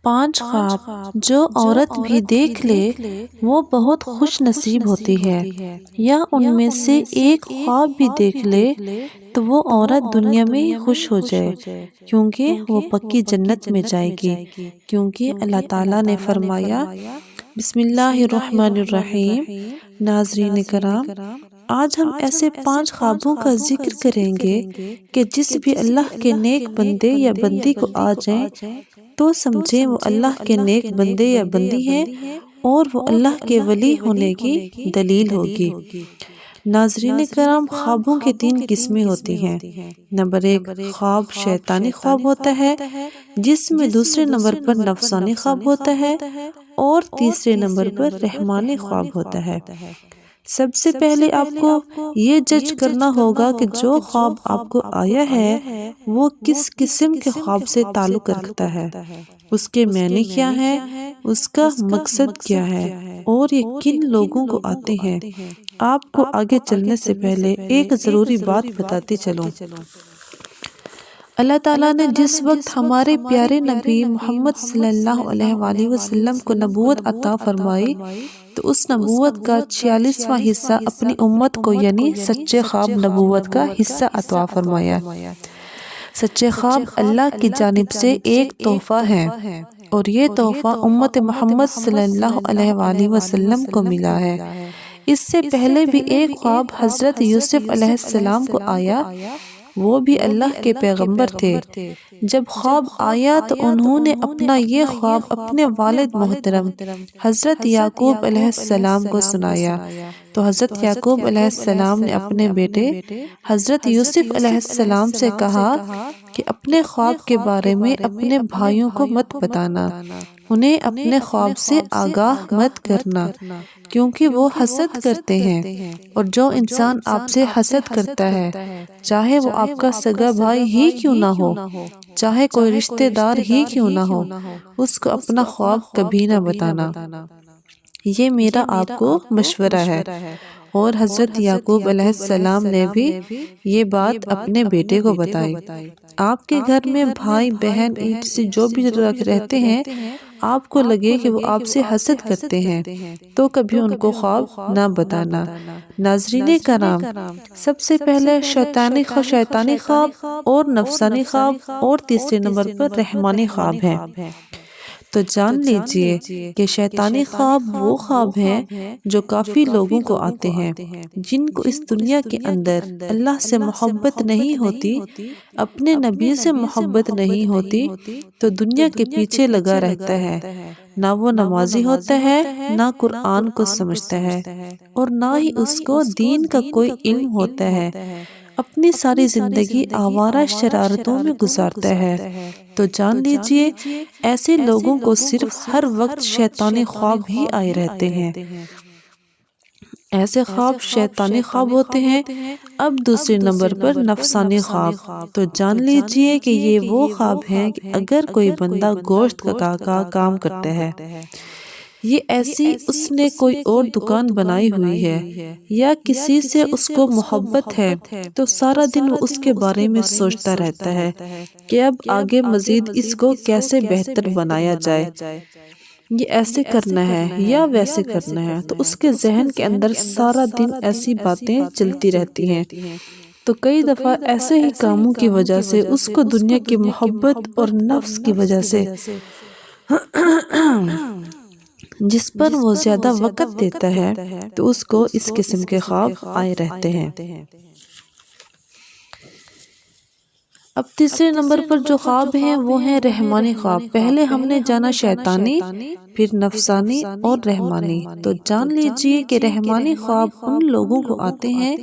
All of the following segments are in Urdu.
5 خواب جو عورت بھی دیکھ لے وہ بہت خوش نصیب ہوتی ہے، یا ان میں سے ایک خواب بھی دیکھ لے تو وہ عورت دنیا میں ہی خوش ہو جائے، کیونکہ وہ پکی جنت میں جائے گی، کیونکہ اللہ تعالیٰ نے فرمایا بسم اللہ الرحمن الرحیم۔ ناظرین کرام، آج ہم ایسے 5 خوابوں کا ذکر کریں گے کہ جس بھی اللہ کے نیک بندے یا بندی کو آ جائیں تو سمجھیں وہ اللہ کے نیک بندے یا بندی ہیں اور وہ اللہ کے ولی ہونے کی دلیل ہوگی۔ ناظرین کرام، خوابوں کی 3 قسمیں ہوتی ہیں۔ نمبر 1، خواب شیطانی خواب ہوتا ہے، جس میں دوسرے نمبر پر نفسانی خواب ہوتا ہے اور تیسرے نمبر پر رحمانی خواب ہوتا ہے۔ سب سے پہلے آپ کو یہ جج کرنا ہوگا کہ جو خواب آپ کو آیا ہے وہ کس قسم کے خواب سے تعلق رکھتا ہے، اس کے معنی کیا ہے، اس کا مقصد کیا ہے اور یہ کن لوگوں کو آتے ہیں۔ آپ کو آگے چلنے سے پہلے ایک ضروری بات بتاتی چلوں۔ اللہ تعالیٰ نے جس وقت ہمارے پیارے نبی محمد صلی اللہ علیہ وآلہ وسلم کو نبوت عطا فرمائی تو اس نبوت کا 46واں حصہ اپنی امت کو یعنی سچے خواب نبوت کا حصہ عطا فرمایا۔ سچے خواب اللہ کی جانب سے ایک تحفہ ہے اور یہ تحفہ امت محمد صلی اللہ علیہ وآلہ وسلم کو ملا ہے۔ اس سے پہلے بھی ایک خواب حضرت یوسف علیہ السلام کو آیا، وہ بھی اللہ کے پیغمبر تھے۔ جب خواب آیا تو انہوں نے اپنا یہ خواب اپنے والد محترم حضرت یعقوب علیہ السلام کو سنایا تو حضرت یعقوب علیہ السلام نے اپنے بیٹے حضرت یوسف علیہ السلام سے کہا کہ اپنے خواب کے بارے میں اپنے بھائیوں کو مت بتانا، انہیں اپنے خواب سے آگاہ مت کرنا، کیونکہ وہ حسد کرتے ہیں، اور جو انسان آپ سے حسد کرتا ہے، چاہے وہ آپ کا سگا بھائی ہی کیوں نہ ہو، چاہے کوئی رشتہ دار ہی کیوں نہ ہو، اس کو اپنا خواب کبھی نہ بتانا۔ یہ میرا آپ کو مشورہ ہے۔ اور حضرت یعقوب علیہ السلام نے بھی یہ بات اپنے بیٹے کو بتائی۔ آپ کے گھر میں بھائی بہن سے جو بھی رہتے ہیں، آپ کو لگے کہ وہ آپ سے حسد کرتے ہیں تو کبھی ان کو خواب نہ بتانا۔ ناظرین کرام، سب سے پہلے شیطانی خواب اور نفسانی خواب اور تیسرے نمبر پر رحمانی خواب ہیں۔ تو جان لیجئے کہ شیطانی خواب وہ خواب ہیں جو کافی لوگوں کو آتے ہیں، جن کو اس دنیا کے اندر اللہ سے محبت نہیں ہوتی، اپنے نبی سے محبت نہیں ہوتی، تو دنیا کے پیچھے لگا رہتا ہے، نہ وہ نمازی ہوتا ہے، نہ قرآن کو سمجھتا ہے اور نہ ہی اس کو دین کا کوئی علم ہوتا ہے، اپنی ساری زندگی آوارہ شرارتوں میں گزارتا ہے۔ تو جان لیجئے ایسے لوگوں کو صرف ہر وقت شیطانی خواب ہی آئے رہتے ہیں۔ ایسے خواب شیطانی خواب ہوتے ہیں۔ اب دوسرے نمبر پر نفسانی خواب۔ تو جان لیجئے کہ یہ وہ خواب ہیں کہ اگر کوئی بندہ گوشت کا کام کرتا ہے، یہ ایسی اس نے کوئی اور دکان بنائی ہوئی ہے یا کسی سے اس کو محبت ہے تو سارا دن وہ اس کے بارے میں سوچتا رہتا ہے کہ اب آگے مزید اس کو کیسے بہتر بنایا جائے، یہ ایسے کرنا ہے یا ویسے کرنا ہے، تو اس کے ذہن کے اندر سارا دن ایسی باتیں چلتی رہتی ہیں۔ تو کئی دفعہ ایسے ہی کاموں کی وجہ سے اس کو دنیا کی محبت اور نفس کی وجہ سے جس پر وہ زیادہ وقت دیتا ہے تو اس کو اس قسم کے خواب آئے رہتے ہیں۔ اب تیسرے نمبر پر جو خواب ہیں وہ ہیں رحمانی خواب۔ پہلے ہم نے جانا شیطانی، پھر نفسانی اور رحمانی۔ تو جان لیجئے کہ رحمانی خواب ان لوگوں کو آتے ہیں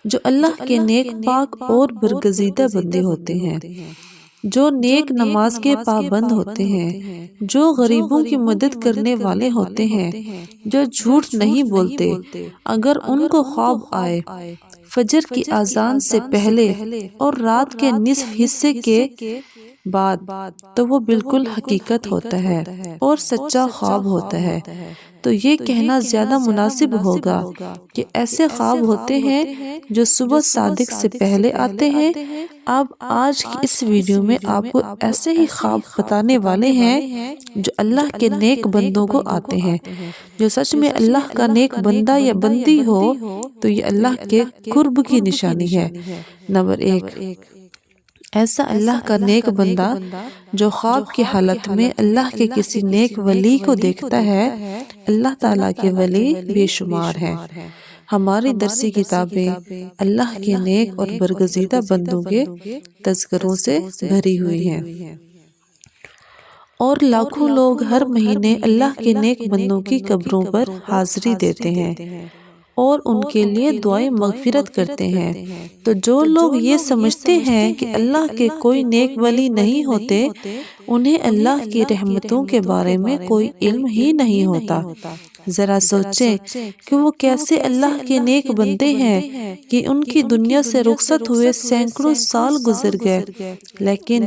جو اللہ کے نیک پاک اور برگزیدہ بندے ہوتے ہیں، جو نیک نماز کے پابند ہوتے ہیں، جو غریبوں کی مدد کرنے والے ہوتے ہیں، جو جھوٹ نہیں بولتے۔ اگر ان کو خواب آئے فجر کی اذان سے پہلے اور رات کے نصف حصے کے بات تو وہ بالکل حقیقت ہوتا ہے اور سچا خواب ہوتا ہے۔ تو یہ کہنا زیادہ مناسب ہوگا کہ ایسے خواب ہوتے ہیں جو صبح صادق سے پہلے آتے ہیں۔ اب آج کی اس ویڈیو میں آپ کو ایسے ہی خواب بتانے والے ہیں جو اللہ کے نیک بندوں کو آتے ہیں۔ جو سچ میں اللہ کا نیک بندہ یا بندی ہو تو یہ اللہ کے قرب کی نشانی ہے۔ نمبر 1، ایسا اللہ کا نیک بندہ جو خواب کی حالت میں اللہ کے کسی نیک ولی کو دیکھتا ہے۔ اللہ تعالیٰ کے ولی بے شمار ہیں۔ ہماری درسی کتابیں اللہ کے نیک اور برگزیدہ بندوں کے تذکروں سے بھری ہوئی ہیں، اور لاکھوں لوگ ہر مہینے اللہ کے نیک بندوں کی قبروں پر حاضری دیتے ہیں اور ان کے لیے دعائیں مغفرت کرتے ہیں۔ تو جو لوگ یہ سمجھتے ہیں کہ اللہ کے کوئی نیک ولی نہیں ہوتے، انہیں اللہ کی رحمتوں کے بارے میں کوئی علم ہی نہیں ہوتا۔ ذرا سوچیں کہ وہ کیسے اللہ کے نیک بندے ہیں کہ ان کی دنیا سے رخصت ہوئے سینکڑوں سال گزر گئے، لیکن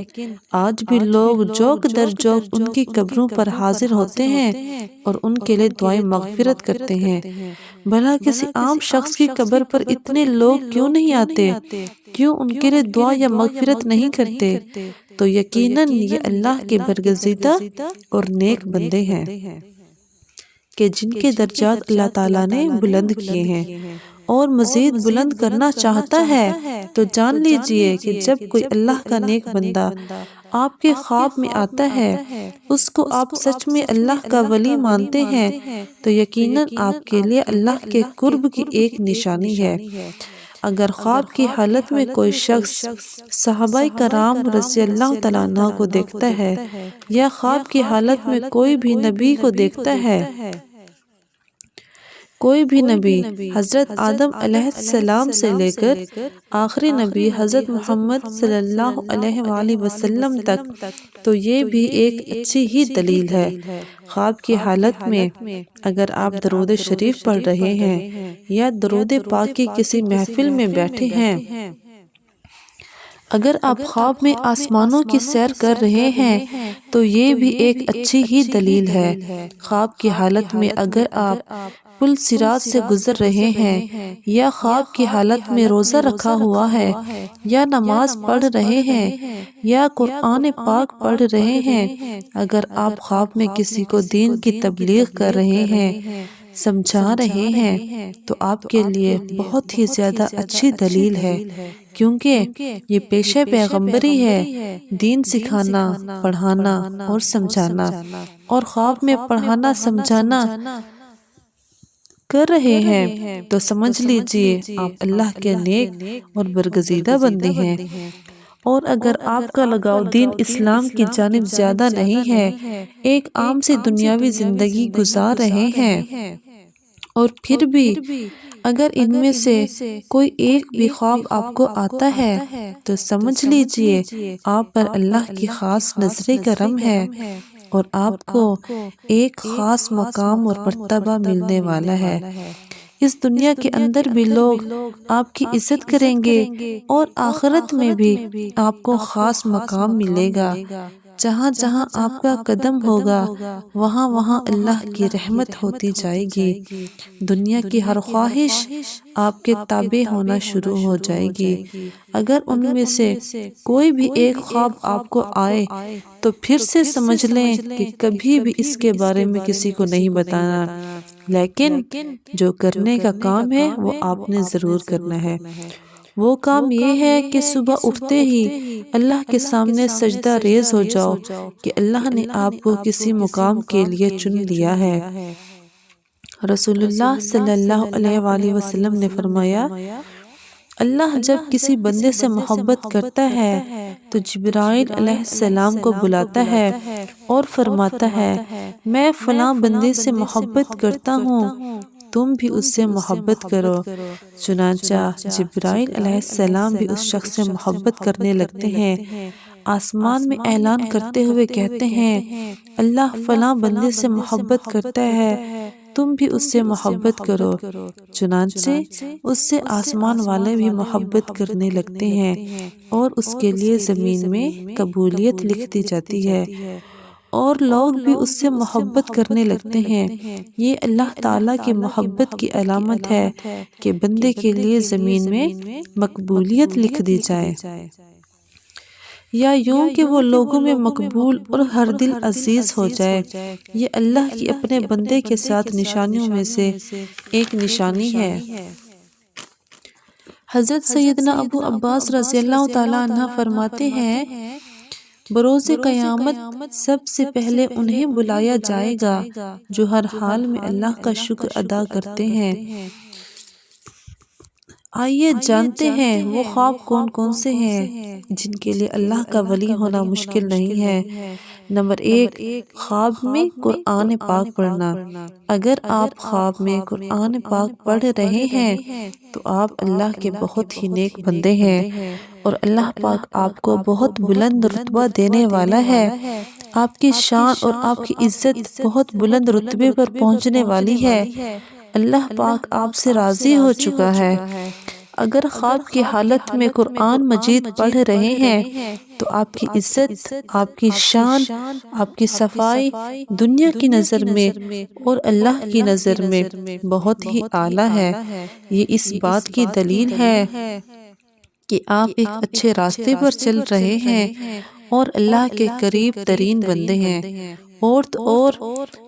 آج بھی لوگ جوق در جوق ان کی قبروں پر حاضر ہوتے ہیں اور ان کے لیے دعائیں مغفرت کرتے ہیں۔ بھلا کسی عام شخص کی قبر پر اتنے لوگ کیوں نہیں آتے؟ کیوں ان کے لیے دعا یا مغفرت نہیں کرتے؟ تو یقیناً یہ اللہ کے برگزیدہ اور نیک بندے ہیں کہ جن کے درجات اللہ تعالیٰ نے بلند کیے ہیں اور مزید بلند کرنا چاہتا ہے۔ تو جان لیجئے کہ جب کوئی اللہ کا نیک بندہ آپ کے خواب میں آتا ہے، اس کو آپ سچ میں اللہ کا ولی مانتے ہیں، تو یقیناً آپ کے لیے اللہ کے قرب کی ایک نشانی ہے۔ اگر خواب کی حالت میں کوئی شخص صحابہ کرام رضی اللہ تعالیٰ عنہ کو دیکھتا ہے یا خواب کی حالت میں کوئی بھی نبی کو دیکھتا ہے، کوئی بھی نبی حضرت آدم علیہ السلام سے لے کر آخری نبی حضرت محمد صلی اللہ علیہ وآلہ وسلم تک، تو یہ بھی ایک اچھی ہی دلیل ہے۔ خواب کی حالت میں اگر آپ درود شریف پڑھ رہے ہیں یا درود پاک کی کسی محفل میں بیٹھے ہیں، اگر آپ خواب میں آسمانوں کی سیر کر رہے ہیں تو یہ بھی ایک اچھی ہی دلیل ہے۔ خواب کی حالت میں اگر آپ پل صراط سے گزر رہے ہیں یا خواب کی حالت میں روزہ رکھا ہوا ہے یا نماز پڑھ رہے ہیں یا قرآن پاک پڑھ رہے ہیں، اگر آپ خواب میں کسی کو دین کی تبلیغ کر رہے ہیں، سمجھا رہے ہیں، تو آپ کے لیے بہت ہی زیادہ اچھی دلیل ہے، کیونکہ یہ پیشہ پیغمبری ہے، دین سکھانا، پڑھانا اور سمجھانا، اور خواب میں پڑھانا سمجھانا کر رہے ہیں تو سمجھ لیجئے آپ اللہ کے نیک اور برگزیدہ بندے ہیں۔ اور اگر آپ کا لگاؤ دین اسلام کی جانب زیادہ نہیں ہے، ایک عام سی دنیاوی زندگی گزار رہے ہیں، اور پھر بھی اگر ان میں سے کوئی ایک بھی خواب آپ کو آتا ہے تو سمجھ لیجئے آپ پر اللہ کی خاص نظر کرم ہے اور آپ کو ایک خاص مقام اور مرتبہ ملنے والا ہے۔ اس دنیا کے اندر بھی لوگ آپ کی عزت کریں گے اور آخرت میں بھی آپ کو خاص مقام ملے گا۔ جہاں جہاں آپ کا قدم ہوگا وہاں وہاں اللہ کی رحمت ہوتی جائے گی۔ دنیا کی ہر خواہش آپ کے تابع ہونا شروع ہو جائے گی۔ اگر ان میں سے کوئی بھی ایک خواب آپ کو آئے تو پھر سے سمجھ لیں کہ کبھی بھی اس کے بارے میں کسی کو نہیں بتانا، لیکن جو کرنے کا کام ہے وہ آپ نے ضرور کرنا ہے۔ وہ کام یہ ہے کہ صبح اٹھتے ہی اللہ کے سامنے سجدہ ریز ہو جاؤ کہ اللہ نے آپ کو کسی مقام کے لیے چن لیا ہے۔ رسول اللہ صلی اللہ علیہ وآلہ وسلم نے فرمایا، اللہ جب کسی بندے سے محبت کرتا ہے تو جبرائیل علیہ السلام کو بلاتا ہے اور فرماتا ہے، میں فلاں بندے سے محبت کرتا ہوں، تم بھی اس سے محبت کرو۔ چنانچہ جبرائیل علیہ السلام بھی اس شخص سے محبت کرنے لگتے ہیں، آسمان میں اعلان کرتے ہوئے کہتے ہیں، اللہ فلاں بندے سے محبت کرتا ہے، تم بھی اس سے محبت کرو۔ چنانچہ اس سے آسمان والے بھی محبت کرنے لگتے ہیں اور اس کے لیے زمین میں قبولیت لکھ دی جاتی ہے اور لوگ بھی اس سے محبت کرنے لگتے ہیں۔ یہ اللہ تعالیٰ کی محبت کی علامت ہے کہ بندے کے لیے زمین میں مقبولیت لکھ دی جائے، یا یوں کہ وہ لوگوں میں مقبول اور ہر دل عزیز ہو جائے۔ یہ اللہ کی اپنے بندے کے ساتھ نشانیوں میں سے ایک نشانی ہے۔ حضرت سیدنا ابو عباس رضی اللہ تعالیٰ عنہ فرماتے ہیں، بروز قیامت سب سے پہلے انہیں بلایا جائے گا جو ہر حال میں اللہ کا شکر ادا کرتے ہیں۔ آئیے جانتے ہیں وہ خواب کون کون سے ہیں جن کے لیے اللہ کا ولی ہونا مشکل نہیں ہے۔ نمبر 1، خواب میں قرآن پاک پڑھنا۔ اگر آپ خواب میں قرآن پاک پڑھ رہے ہیں تو آپ اللہ کے بہت ہی نیک بندے ہیں اور اللہ پاک آپ کو بہت بلند رتبہ دینے والا ہے۔ آپ کی شان اور آپ کی عزت بہت بلند رتبے پر پہنچنے والی ہے۔ اللہ پاک آپ سے راضی ہو چکا ہے۔ اگر خواب کی حالت میں قرآن مجید پڑھ رہے ہیں تو آپ کی عزت، آپ کی شان، آپ کی صفائی دنیا کی نظر میں اور اللہ کی نظر میں بہت ہی اعلیٰ ہے۔ یہ اس بات کی دلیل ہے کہ آپ ایک اچھے راستے پر چل رہے ہیں اور اللہ کے قریب ترین بندے ہیں۔ اور تو اور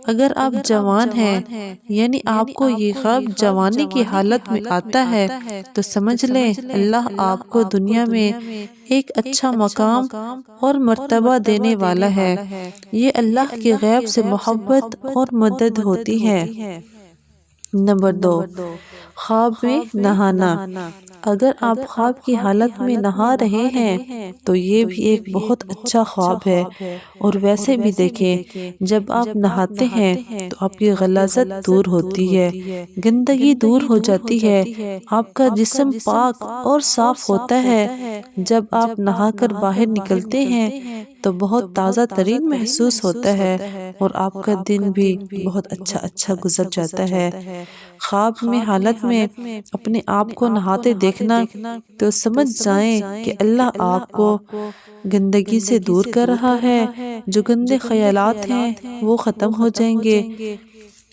اگر آپ جوان ہیں، یعنی آپ کو یہ خواب جوانی کی حالت میں آتا ہے تو سمجھ لیں اللہ آپ کو دنیا میں ایک اچھا مقام اور مرتبہ دینے والا ہے۔ یہ اللہ کے غیب سے محبت اور مدد ہوتی ہے۔ نمبر 2، خواب میں نہانا۔ اگر آپ خواب کی حالت میں نہا رہے ہیں تو یہ بھی ایک بہت اچھا خواب ہے، اور ویسے بھی دیکھیں جب آپ نہاتے ہیں تو آپ کی غلاظت دور ہوتی ہے، گندگی دور ہو جاتی ہے، آپ کا جسم پاک اور صاف ہوتا ہے۔ جب آپ نہا کر باہر نکلتے ہیں تو بہت تازہ ترین محسوس ہوتا ہے اور آپ کا دن بھی بہت اچھا گزر جاتا ہے۔ خواب میں حالت میں اپنے آپ کو نہاتے دیکھنا تو سمجھ جائیں کہ اللہ آپ کو گندگی سے دور کر رہا ہے، جو گندے خیالات ہیں وہ ختم ہو جائیں گے،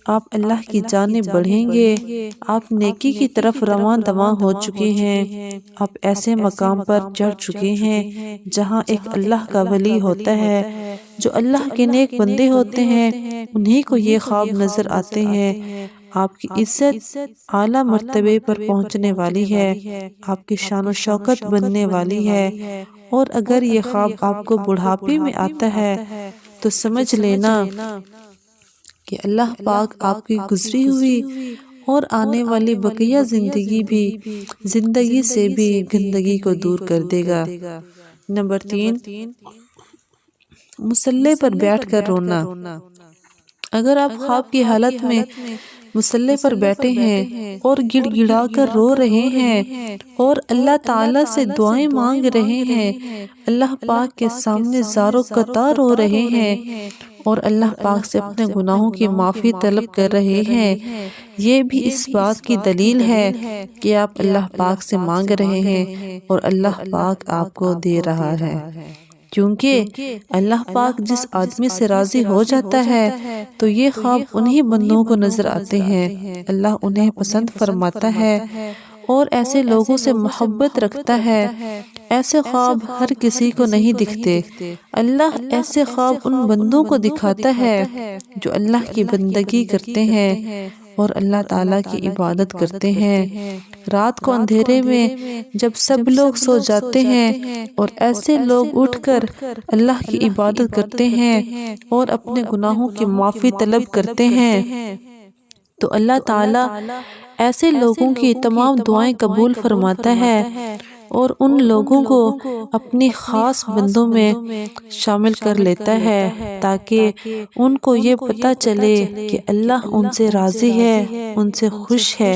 آپ اللہ کی جانب بڑھیں گے، آپ نیکی کی طرف رواں دواں ہو چکے ہیں، آپ ایسے مقام پر چڑھ چکے ہیں جہاں ایک اللہ کا ولی ہوتا ہے۔ جو اللہ کے نیک بندے ہوتے ہیں انہی کو یہ خواب نظر آتے ہیں۔ آپ کی عزت اعلیٰ مرتبے پر پہنچنے والی ہے، آپ کی شان و شوکت بننے والی ہے، اور اگر یہ خواب آپ کو بڑھاپے میں آتا ہے تو سمجھ لینا کہ اللہ پاک آپ کی گزری ہوئی اور آنے والی بقیہ زندگی سے بھی گندگی کو دور کر دے گا۔ نمبر 3، مصلی پر بیٹھ کر رونا۔ اگر آپ خواب کی حالت میں مصلی پر بیٹھے ہیں اور گڑ گڑا کر رو رہے ہیں اور اللہ تعالیٰ سے دعائیں مانگ رہے ہیں، اللہ پاک کے سامنے زاروں قطار رو رہے ہیں اور اللہ پاک سے اپنے گناہوں کی معافی طلب کر رہے ہیں، یہ بھی اس بات کی دلیل ہے کہ آپ اللہ پاک سے مانگ رہے ہیں اور اللہ پاک آپ کو دے رہا ہے، کیونکہ اللہ پاک جس آدمی سے راضی ہو جاتا ہے تو یہ خواب انہی بندوں کو نظر آتے ہیں، اللہ انہیں پسند فرماتا ہے اور ایسے لوگوں سے محبت رکھتا ہے۔ ایسے خواب ہر کسی کو نہیں دکھتے، اللہ ایسے خواب ان بندوں کو دکھاتا ہے جو اللہ کی بندگی کرتے ہیں اور اللہ تعالیٰ کی عبادت کرتے ہیں۔ رات کو اندھیرے میں جب سب لوگ سو جاتے ہیں اور ایسے لوگ اٹھ کر اللہ کی عبادت کرتے ہیں اور اپنے گناہوں کی معافی طلب کرتے ہیں تو اللہ تعالیٰ ایسے لوگوں کی تمام دعائیں قبول فرماتا ہے۔ اور ان لوگوں کو اپنی خاص بندوں میں شامل کر لیتا ہے تاکہ ان کو یہ پتہ چلے کہ اللہ ان سے راضی ہے، ان سے خوش ہے۔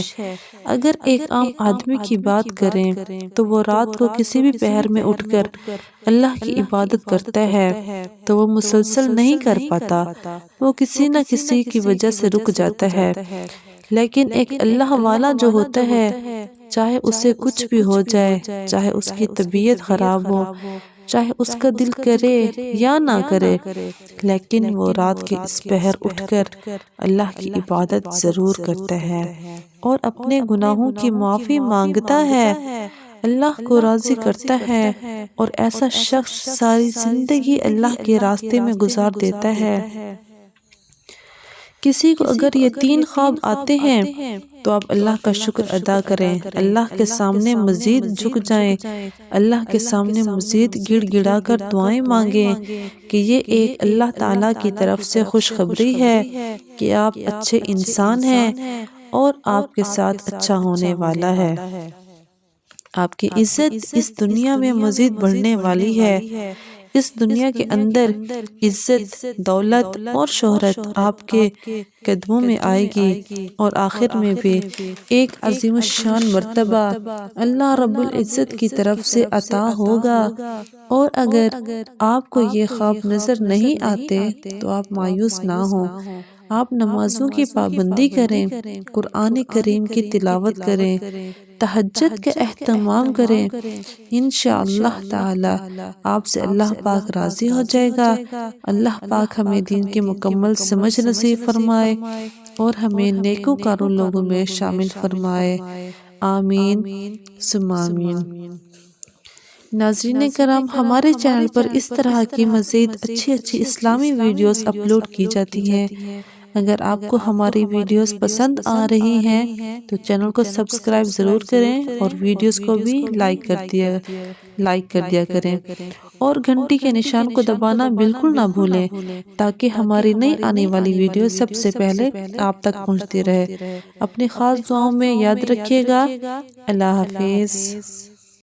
اگر ایک عام آدمی کی بات کریں تو وہ رات کو کسی بھی پہر میں اٹھ کر اللہ کی عبادت کرتا ہے تو وہ مسلسل نہیں کر پاتا، وہ کسی نہ کسی کی وجہ سے رک جاتا ہے۔ لیکن ایک اللہ والا جو ہوتا ہے، چاہے اسے کچھ بھی ہو جائے، چاہے اس کی طبیعت خراب ہو، چاہے اس کا دل کرے یا نہ کرے، لیکن وہ رات کے اس پہر اٹھ کر اللہ کی عبادت ضرور کرتا ہے اور اپنے گناہوں کی معافی مانگتا ہے، اللہ کو راضی کرتا ہے، اور ایسا شخص ساری زندگی اللہ کے راستے میں گزار دیتا ہے۔ کسی کو اگر یہ 3 خواب آتے ہیں تو آپ اللہ کا شکر ادا کریں، اللہ کے سامنے مزید جھک جائیں، اللہ کے سامنے مزید گڑ گڑا کر دعائیں مانگیں کہ یہ ایک اللہ تعالیٰ کی طرف سے خوشخبری ہے کہ آپ اچھے انسان ہیں اور آپ کے ساتھ اچھا ہونے والا ہے۔ آپ کی عزت اس دنیا میں مزید بڑھنے والی ہے۔ اس دنیا کے اندر عزت، دولت اور شہرت آپ کے قدموں میں آئے گی، اور آخر میں بھی ایک عظیم الشان مرتبہ اللہ رب العزت کی طرف سے عطا ہوگا۔ اور اگر آپ کو یہ خواب نظر نہیں آتے تو آپ مایوس نہ ہوں، آپ نمازوں کی پابندی کریں، قرآن کریم کی تلاوت کریں، تہجد کا اہتمام کریں، انشاءاللہ تعالی آپ سے اللہ پاک راضی ہو جائے گا۔ اللہ پاک ہمیں دین کی مکمل سمجھ نصیب فرمائے اور ہمیں نیکوکاروں لوگوں میں شامل فرمائے، آمین ثم آمین۔ ناظرین کرام، ہمارے چینل پر اس طرح کی مزید اچھی اسلامی ویڈیوز اپلوڈ کی جاتی ہیں۔ اگر آپ کو ہماری ویڈیوز پسند آ رہی ہیں تو چینل کو سبسکرائب ضرور کریں اور ویڈیوز کو بھی لائک کر دیا کریں، اور گھنٹی کے نشان کو دبانا بالکل نہ بھولیں تاکہ ہماری نئی آنے والی ویڈیو سب سے پہلے آپ تک پہنچتی رہے۔ اپنی خاص دعاؤں میں یاد رکھیے گا۔ اللہ حافظ۔